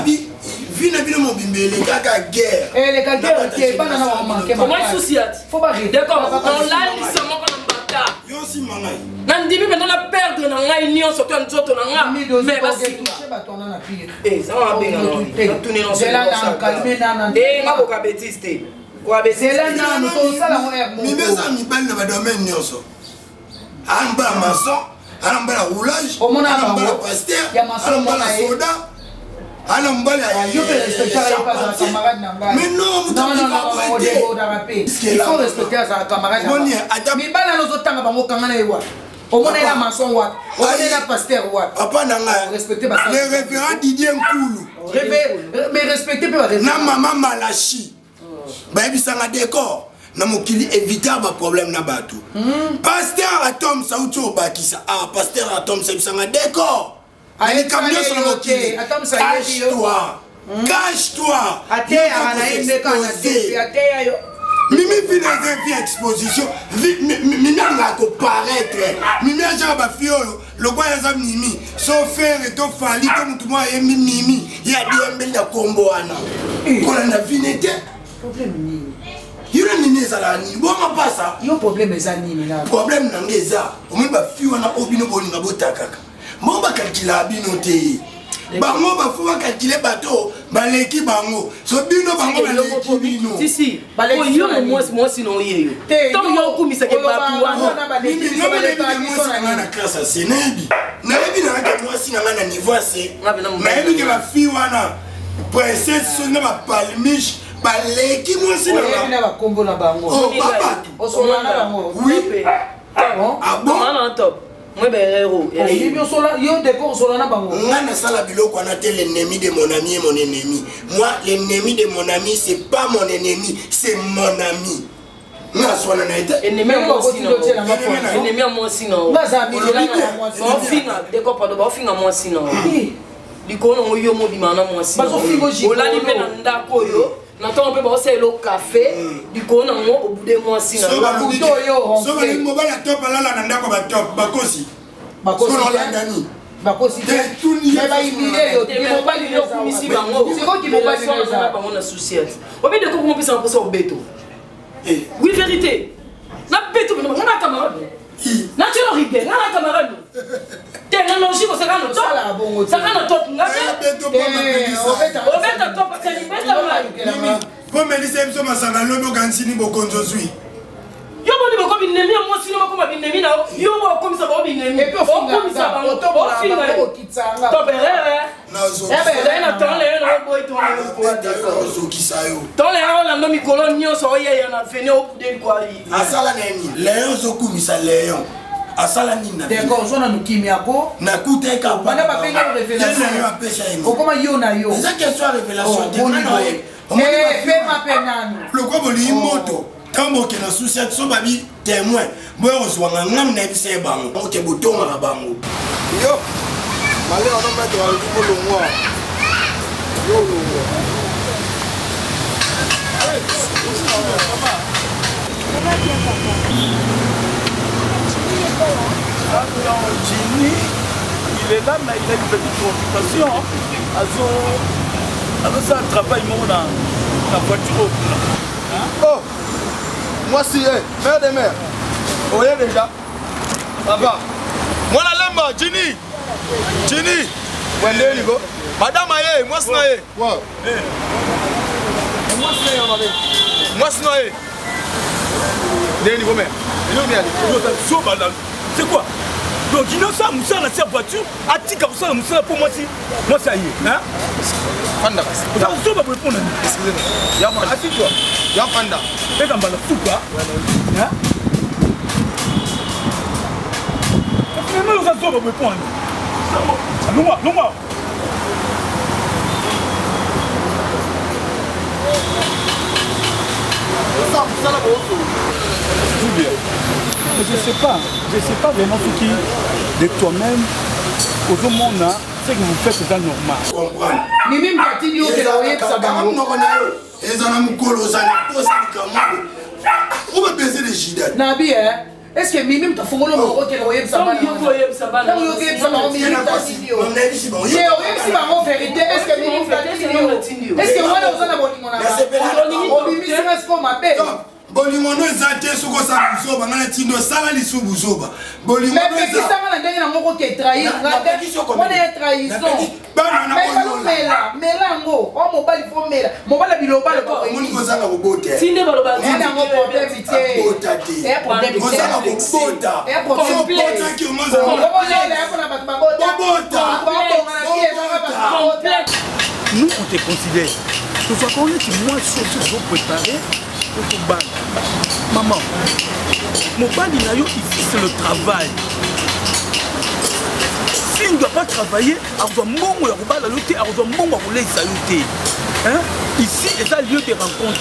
vina bino mobimbele kaka guerre le ka guerre ke bana na manke comment souciate faut pas rire d'accord on l'a dit seulement qu'on mbata yo si mangai nandimi maintenant na perdre na ngai nyoso to nzoto na nga mais basi batona na pire ça va bien non tuni non c'est là na calmer na nga ko bêtise te ko bêtise c'est là na no to sala mo er mo mibeza mibali na badomaine nyonso amba maçon anambala roulage anambala pasteur anambala soda anambala yo peux respecter les camarades nanga mais non il faut respecter sa camarade mais bala no zotanga bango kangana ewa omona ela maçon wa omona ela pasteur wa papa nanga respecter ba le révérend Didier Nkulu mais respecter pe ba na mama Malachi bayebisanga décor na mokili éviter ba problème na bato pasteur atom sauti obakisa pasteur atom sebisanga décor ali kamyo sur le mokili cache-toi Mimi finance vie exposition Mimi nga ko paraître Mimi aja ba fiolo le gwa ya Mimi so faire to fali to mutu mwa yemi Mimi ya diembe na kombo ana kola na vinete problème nini yule nini ezala nini boma pasa yo problème eza nini na problème na ngeza omi ba fiwa na obino bolinga botakaka momba kakila bino te bango bafuwa kakile bato baleki bango so bino bango baleki bino si yo mwasi no yeyo tant yo kumisa ke babu wana mimi no baleki mwasi na classe a senebi na yebi na ka mwasi na na niveau C na yebi ke bafiwa na princesse so na ba palmiche baleki mwasi na ba kombo na bango oh papa osola na bango oui ah bon on top moi berero yo décor osola na bango ngana sala biloko na tel l'ennemi de mon ami et mon ennemi moi l'ennemi de mon ami c'est pas mon ennemi c'est mon ami na sona na ita ennemi moi aussi non ennemi moi aussi non baza bilona on finga décor pas de ba finga moi aussi non likono yo mobima na moi aussi bazo fingo jiko olali pe na ndako yo Nathan on peut bosser le café du coup on au bout de moi si so ba mo ba la top ala na ndako ba top bakosi so la ndani bakosi tout ni ba imile yo mo ba li lo kumisi bango c'est quoi qui mo ba li ça bango na société on peut de ko mo pesa pour beto oui vérité na beto na camarade na tu le rigueur na camarade technologie ko sakana to sakana to ngaka obeta to patani beta la po melise mso masanga lobo gansini bokonzo zui yo boni boko binemi mo sino bako ma binemi na yo bo komisa bo binemi et puis on komisa ba to bo finga ko kitsanga to berere na zo na tole na boy to na zo kisayo tole ala ndo mikolo nyoso ye na vene o de kwa asala neni leon zo kumisa leon asala nini na d'accord zona nukimi yako na kuteka bana bapenga révélation okoma yo na yo c'est que soit révélation de pema penano le quoi boli moto kambo ke na société so babi témoin boyo ozwanga ngam na bise bango oke botonga na bango yo male ono meto wa luko longwa yo longwa Jimmy, il est là, mais il a une petite préoccupation. Alors ça, un travail dans la voiture. Oh, moi si, mère de mère. Vous voyez déjà? Ça va. Moi la lemba, Ginny. Ginny. Wende Nigo. Madame Aye, moi c'est Naye. Moi c'est Naye. Moi c'est Naye. Ndeni Nigo mère. C'est quoi? Donc il y a ça, Moussa dans sa voiture, a dit que ça, Moussa pour moi, moi ça y est. Hein? Fanda. Vous avez pas répondre. Excusez-moi. Y'a Fanda. Assis-toi. Y'a Fanda. Et quand on va le fou quoi? Hein? Mais vous avez pas répondre. Non, moi. Je sais pas vraiment ce qui de toi-même au monde ce que vous faites c'est normal. Comprendre. Mimi mkatili yote na wewe sababu noko na yo ezana mukolo zana posa kamabu on va baiser les gidas nabi est-ce que Mimi mtafungola moko ke na wewe sababu yo yebi sabana yo yebi sababu Mimi mkatili yo je wewe si bango vérité est-ce que Mimi mkatili yo est-ce que wana uzana bolingo na ba Mimi c'est comme ma belle bolimono ezate soko sa buzoba ngana tindo sala lisu buzoba bolimono ezate sanga na ndenge na moko ke trahir ngata on est trahison bana na mela ngo o mobali fo mela mobali biloba le ko moni ko zanga bobota tinde baloba ena ngo problème ité et problème ko zanga bobota et problème ki omaza ngo le ko na batba bota nous on te considère tu vois qu'on est moins sûr que vous préparer. Maman, mon bali na yo ici c'est le travail. S'il ne doit pas travailler, il doit mongo ya kobala lote, il doit mongo ya koleisa yote. Hein? Ici, c'est un lieu de rencontre.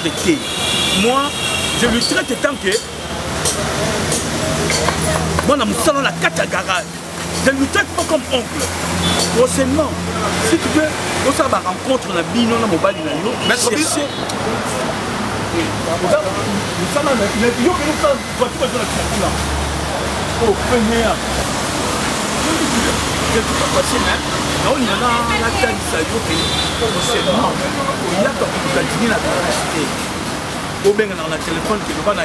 Moi, je lui traite tant que moi, dans mon salon, la 4 garage. Je ne lui traite pas comme oncle. Prochainement, si tu veux, on va rencontre la bino, dans mon bal, chercher. na téléphone que nous allons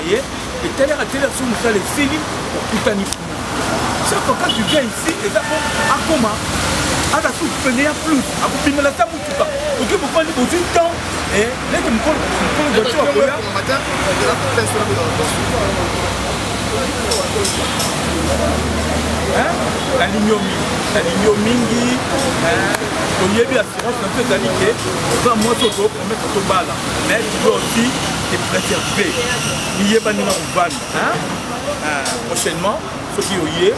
et telle heure sur nous les films pour tout chaque fois quand tu viens ici et d'abord à comment à la soupe venir plus à vous filmer la table tout pas ok vous prenez au temps et là que me voiture matin la ligne mingi on y a bien assurance un peu d'aliquer va moi tout pour mettre tout bas là mais tu dois aussi te préserver il y a pas numéro van prochainement ceux qui y est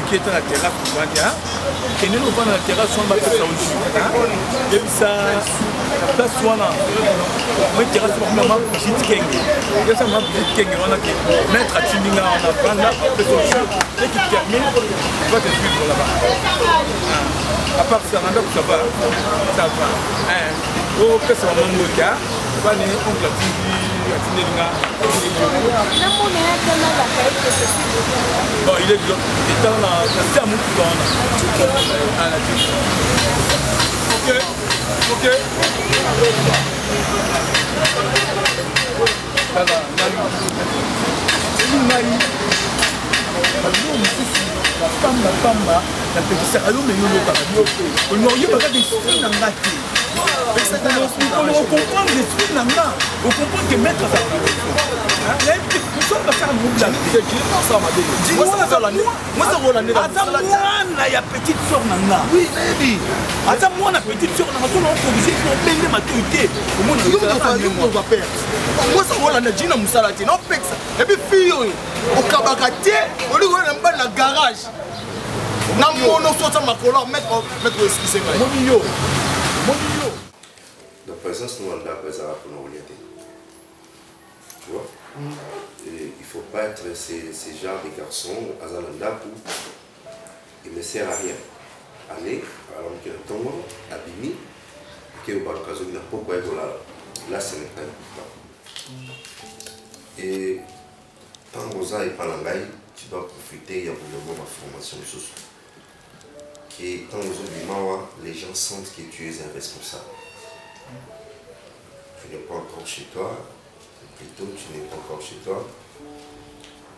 qui est à la terrasse pour vendre et nous va dans la terrasse on va faire ça aussi et puis ça la place soit là moi terrasse pour maman petite kenge il y a ça ma petite kenge on a que mettre à Timinga on a prendre là après tout ça et qui termine on va te suivre là-bas à part ça on a ça va oh que ça va mon cas va ne on la Timinga bon il est dans la terme ok ça va la pamba la petite salon mais nous on n'aurait pas des filles dans la tête on comprend les filles dans la on comprend que mettre ça il y a petite soeur nana. Oui, baby. Attends, moi la petite soeur nana, on est obligé de payer ma autorité. On va perdre. Moi ça va la Gina Moussalati, non pexa. Et puis fille, au Kabakati, on lui voit dans la garage. Non, on sort ma colère, mettre excusez-moi. Mon milieu. La présence nous a la présence pour nous orienter. Tu vois? Et il ne faut pas être ces genres de garçons à Zalanda pour il ne sert à rien. Allez, alors qu'il y a un temps, abîmé, qu'il y a l'occasion de ne pas être là, ce n'est pas important. Et tant que ça et pas l'angaï, tu dois profiter, il y a vraiment ma formation de sous. Qui tant que les gens sentent que tu es un responsable. Tu n'es pas encore chez toi. Plutôt tu n'es pas encore chez toi,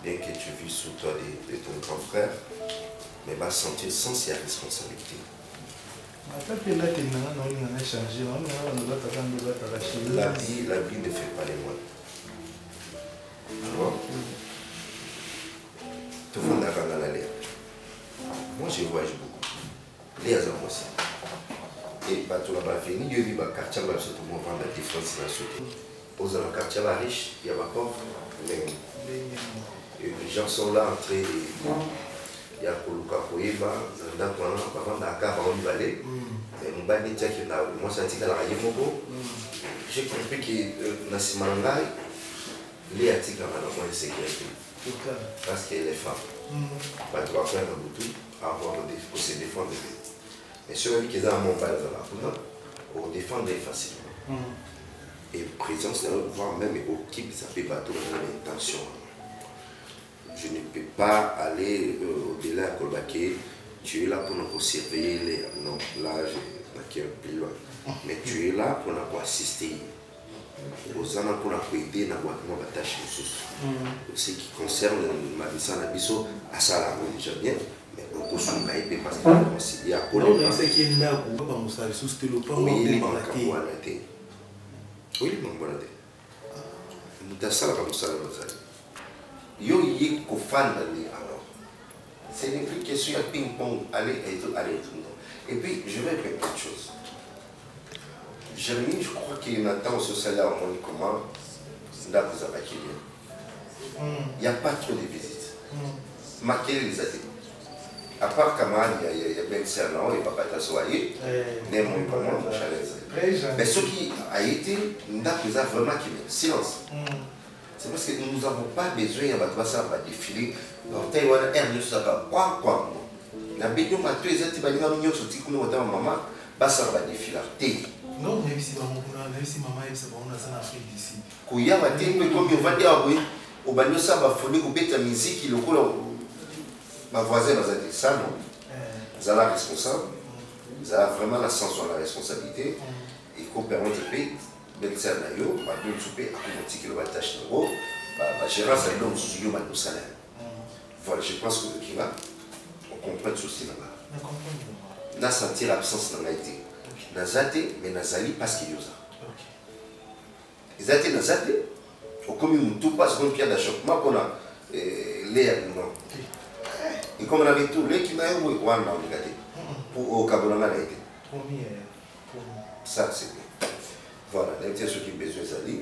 bien que tu vis sous toi de ton grand frère, mais va sentir sans sa responsabilité. La vie ne fait pas les moines. Tu vois? Tout le monde a dans la l'air. Moi je voyage beaucoup. Les hasards aussi. Et tu vas venir, je vis dans le quartier, je vais vendre la différence dans la société. Dans le quartier riche, il y a ma pauvre. Les gens sont là en train de. Il y a Koluka Koeba, avant Dakar, on va aller. Mais on va dire que moi, c'est un petit j'ai compris que dans ce mangai, les articles ont moins de sécurité. Parce que les femmes, pas de faire un bouton, pour se défendre. Mais sur la vie qui est dans mon bal, on défendre facilement. Et présence, voire même au type, ça fait bateau dans l'intention. Je ne peux pas aller au-delà à Kolbaké. Tu es là pour nous surveiller les. Non, là, je suis un peu loin. Mais tu es là pour nous assister. Aux gens pour nous aider dans la tâche de ce qui concerne ma mission à Bisso, à ça, déjà bien. Mais on peut se mettre parce qu'il y a un peu de temps. Oui, mon bon adé. Nous sommes comme ça. Yo y fan alors. C'est une question de ping-pong, aller et tout. Et puis, je vais faire quelque chose. Jérémy, je crois qu'il y a un temps social à mon comment, c'est là que vous avez il n'y a pas trop de visites. Marquez les athées. à part Kamal, il y a Ben Sernan et Papa Tassoaïe, Némon, mon challenge. Mais ce qui a été, nous avons vraiment qui silence. C'est parce que nous n'avons pas besoin de ça va défiler. Donc, tu as un de ça va quoi. La béton a tous les autres qui sont sortis comme maman, ça va défiler. Non, même si maman est en Afrique d'ici. Kouya va dire que comme on va dire oui, au banio ça va fournir au bête la musique, le coup ma voisine va dire ça non. Vous avez la responsable, vous avez vraiment la sens sur la responsabilité. Et qu'on permet de payer, ben ça n'a eu, ma donne souper à un petit kilomètre tâche de gros, ma gérance elle donne sous yo ma salaire. Voilà, je pense que qui va, on comprend tout ceci là-bas. On a senti l'absence de l'haïti. Nazate, mais Nazali parce qu'il y a ça. Ils étaient Nazate, au commun tout passe comme pierre d'achoppement qu'on a l'air non. Et comme on avait tout, les qui n'a eu ou un an regardé pour au Cabonama a été. Ça c'est bien. Voilà, les ceux qui ont besoin d'Azali.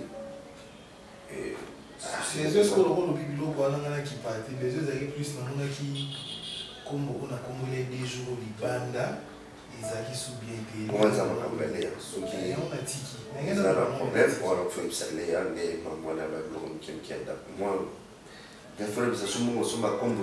Les autres qu'on a au bibelot pour aller qui partent, les autres arrivent plus maintenant qui comme on a comme les 10 jours de banda. Ils ont sous bien été. On a un problème. On a un problème. On a un problème. Moi, il faut que ça soit comme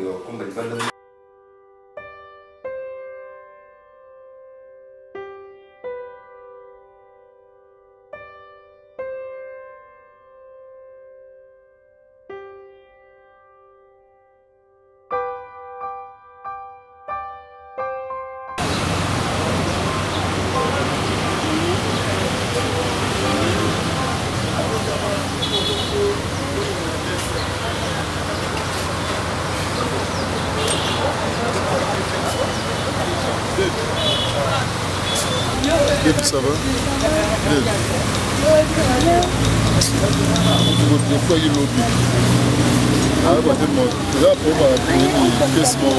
ça va? Des fois, il lobby. Ah, bah, tellement. Là, pour moi, qu'est-ce que moi?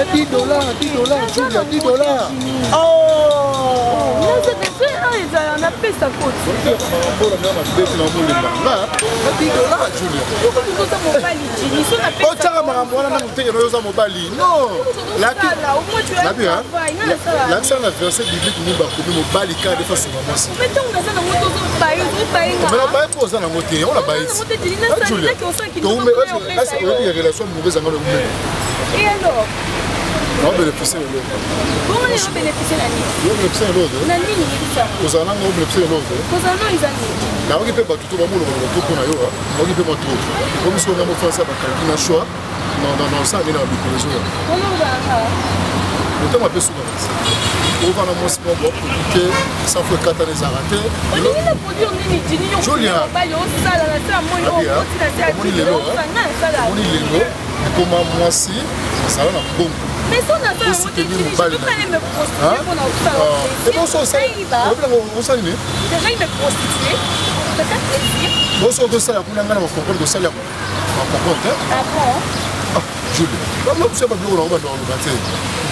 $10, Julia, $10. Oh! Non, c'est des faits, on a payé sa côte. $10, Julia. Non! L'accent à la verset biblique nous va couper mon bali car des fois c'est maman. Mais tant qu'on a ça dans mon dos, on va mais la baille pose dans la montée, on la baille. Julia, il y a relation mauvaise avec le monde. Et alors? On va bénéficier de l'autre. Comment on va bénéficier de la nuit? On va bénéficier de l'autre. La nuit, il y a ça. Vous allez en bénéficier de l'autre. Vous allez en bénéficier. On va tout le monde tout pour nous. On va pas trop. Comme si on a fait ça dans le choix, dans ça, mais dans le réseau. Comment on va faire? Le temps un peu souvent. On va dans mon sport pour que ça fait 4 ans les arrêter. On est là pour dire on est dit on Julia. On va yo ça là ça moi on continue à faire. On est les comment moi si ça va bon. Mais ça on a fait on te dit je peux pas aller me prostituer pour nous ça. Et bon ça on s'en est. Déjà il me prostituer. Ça fait plaisir. Bon ça on ça là pour ngana on comprendre ça là. On comprend. Ah bon? Julia. Comment vous savez pas on va dans le matin.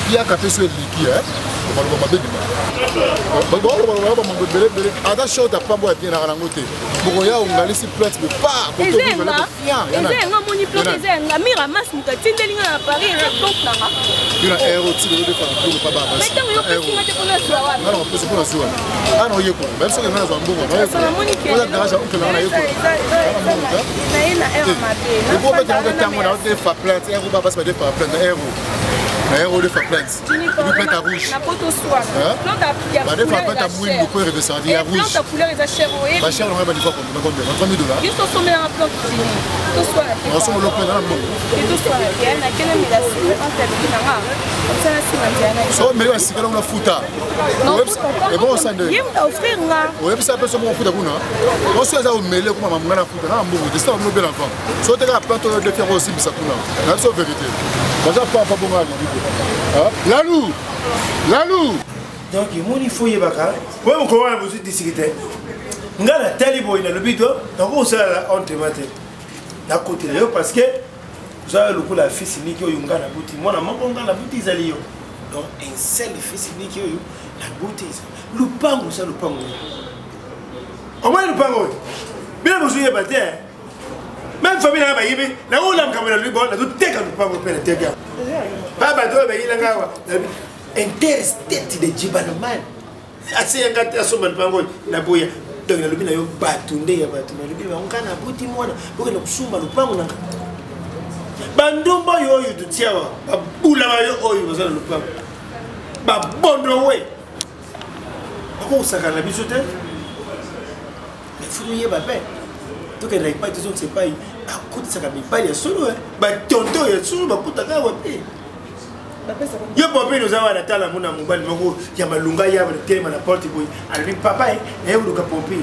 Il y a café sur le liquide hein. On va pas béni. Attention, tu n'as pas besoin de bien à la montée. Pour y aller, on a laissé plate, mais pas. Et c'est un moni plan, c'est un ami ramasse, nous t'as tindé à Paris, et donc là. Il y a un héros qui ne veut pas battre. Mais tant que tu m'as fait la soirée. Non, on peut se faire la soirée. Ah non, il y a quoi? Même si on a un bon moment. On a un garage à on a eu quoi? Il y a un héros ma belle. Il faut mettre un temps où on a des fa plainte, un héros va pas se mettre des fa plainte, un héros. Un héros de fa plainte. Il plainte à rouge. La pote au soir. Plante à il y a des fois quand tu mouilles beaucoup et redescendre, il y a rouge. Plante à couleur et à cher au bah cher on va dire combien? $30,000. Juste au sommet en plante fini. Tout soit la tête. On sommet le plein dans le monde. Et tout soit la tête. Na kena mila si on t'a dit na ma. Comme ça si na diana. So mais on sikala on futa. Et bon ça de. Yem ta offrir nga. Ouais ça peut se mon futa kuna. On se za o mêler comme maman na futa na mbongo. C'est ça on bel enfant. So te ga plante de faire aussi ça kuna. La so vérité. Déjà pas bon mal. Lalou. Donc, il faut y avoir. Oui, on commence à vous discuter. nga na tali boy na lobi to nako osala honte mate na côté yo parce que za lokola fils niki oyo nga na buti mwana moko nga na buti ezali yo donc un seul fils niki oyo na buti lupango sa lupango au moins lupango bien besoin ba te même famille na ba yibi na ola mkamela lubo na teka lupango pe na teka baba to ba yila ngawa interstate de Jibanaman assez ngati asoma lupango na boya donc na lubina yo batunde ya batunde lubina ngana buti mwana boke na kusumba lupango na bandumba yo tutiawa babula yo oyo bazala lupango babondo we bako saka na biso te mais fulu ye ba pe to ke na ipa to se pa akuti saka mi pa ya solo ba tonto ya solo bakuta ka wa pe yo popi nous avons la tala mona mobile moko ya malunga ya ba telema na porte boy ali papa e uluka popi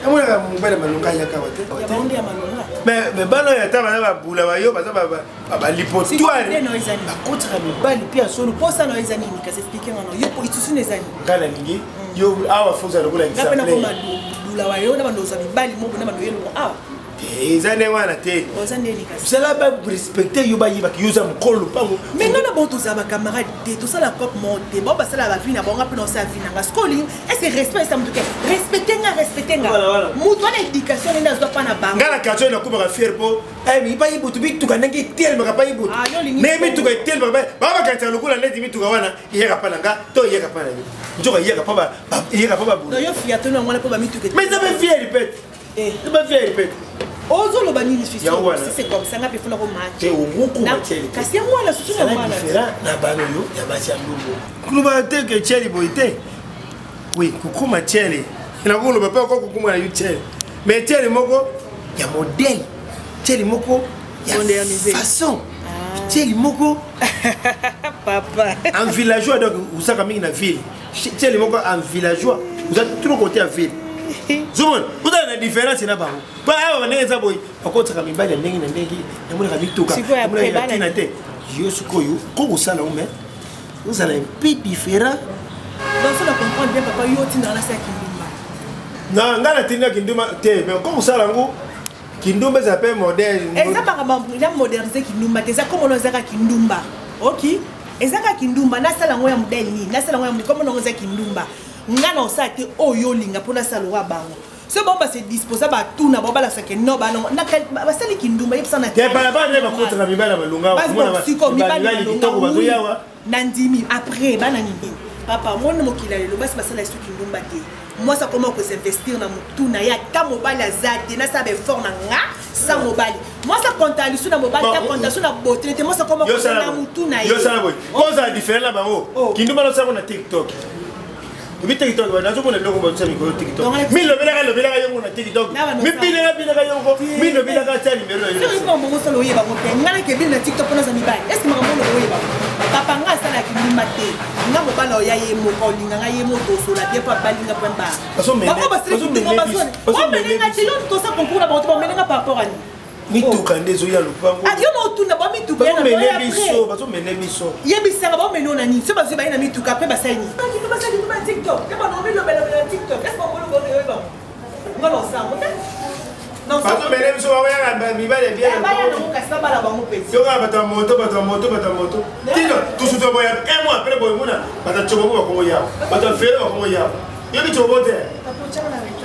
amona ka mobile malunga ya ka wate ya bonde ya malunga mais bano ya taba na babula ba yo baza ba lipotoire ba kota ka mobile pia solo posa no ezani ni ka expliquer ngano yo po itusu nezani ngala ningi yo awa fuza lokola exemple ngapena ko madula wa yo na bando za mibali mobo na bando yelo awa ezane wana te ozane ni kasi cela ba respecter yo ba yiba ki usa mkolo pango mais non na bon tous ba camarade te tout ça la cop monter bon ba ça la vie na bon ngapena sa vie na schooling est-ce que respect ça mtuke respecter nga mutu na éducation na zo pa na bango ngala kacho na kuba fier po mi ba yibutu bitu kanangi tel ma ba yibutu mais bitu ka tel ba ba ka tsa lokula leti bitu ka wana yeka pa nga to yeka pa na njoka yeka pa ba yeka pa ba bu yo fier to na ngwana po ba mitu ke mais ça me fier répète ça me fier répète ozo lo bani fils si c'est comme ça nga pe funa ko match te nguku macheli kasi moi la susu na mwana na bano yo ya basi amlugo kluba te ke cheli boite oui kuku macheli ina ko lo papa ko kuku mwana yu cheli mais cheli moko ya modèle cheli moko ya façon cheli moko papa en villageois donc vous savez mingi na ville cheli moko en villageois vous êtes trop côté à ville Zumon, vous avez une différence là bas. Pas à un boy. Par contre, ça m'a bien nengi nengi. Na mona ka bituka. Na mona ka tinate. Yo sukoyo. Ko usala ume. Vous allez un peu différent. Donc ça la comprendre bien papa yo tinda la sa kindumba. Non, ngala tinda kindumba te. Mais ko usala ngo kindumba ça peut moderne. Ezaka ba ila moderniser kindumba. Teza comme on zaka kindumba. OK? Ezaka kindumba na sala ngo ya modèle ni. Na sala ngo ya comme on zaka kindumba. Ngana osate oyo linga pona salwa bango so bomba se disposa ba tuna bomba la sake no ba no na ba sali kindumba yepsa na te ba ba ne ba kontra mibala balunga mona ba siko mibala kitoko bazo yawa nandimi après bana nini papa mona mokila lelo basi basala su kindumba te moi ça comment que s'investir na mutuna ya ta mobile azate na sa be fort na nga sa mobile moi ça compte ali su na mobile ta compte su na beauté moi ça comment que na mutuna yo ça boy cosa différent là bango kindumba no sa na TikTok. Mi TikTok ba nazo mona loko motsa mi ko TikTok mi lo bela yo mona TikTok mi bila yo ko mi lo bela ka tsani mero yo so ko mo solo yeba mo te ngala ke bila TikTok pona za mi bai est ce mama mo lo yeba papa nga sala ki mi mate nga mo bala ya ye mo ko linga nga ye mo to so la bien pa balinga pemba ba ba stre ki mo ba so o me nga tilo to sa concours na ba to me nga par rapport ani mi tuka ndezo ya lupango yo no tuna ba mi tuka na ba biso ba so mene biso yebisa ba mene na ni so ba so ba na mi tuka pe ba sai ni ba sai ni ba TikTok ke ba no mi lo bela TikTok est ce qu'on peut le voir nga no sa mo te non ba so mene biso ba ya ba mi ba le bien ba ya no ka sa ba la ba mo pe yo ga ba ta moto tino tu su to boya e mo apre boy muna ba ta chobo ba ko ya ba ta fere ba ko ya yo ni chobo te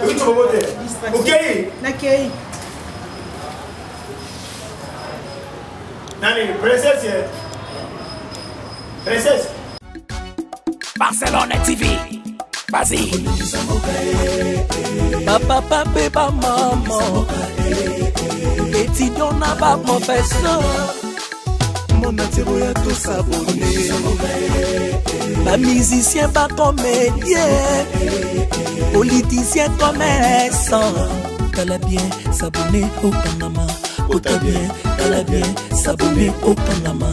yo ni chobo te okay na kei Nani, princesse. Princesse. Barcelone TV. Vas-y. Papa, papa, maman. Étudiant n'a pas professeur. Mon atiro ya tout s'abonner. Pas musicien, pas comédien. Politicien, commerçant. T'as bien s'abonner au Panama. Kota bien, tala bien, s'abonner au Panama.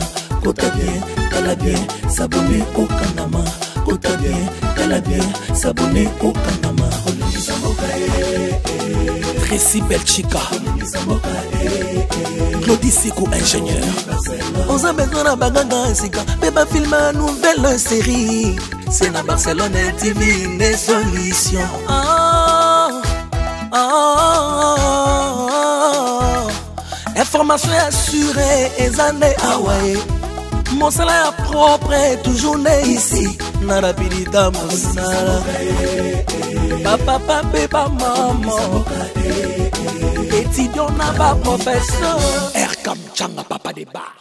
Kota bien, tala bien, s'abonner au Panama. Kota bien, tala bien, s'abonner au Panama. Tracy Belchica, Claudie Sikou, ingénieur. On a besoin d'un bagage, mais pas filmer une nouvelle série. C'est la Barcelone TV, les solutions. Information assurée et années away. Mon salaire propre est toujours né ici. Narapidita Monsala. Papa, papa, maman. Étudiant n'a pas professeur. Erkam Changa, papa des bars.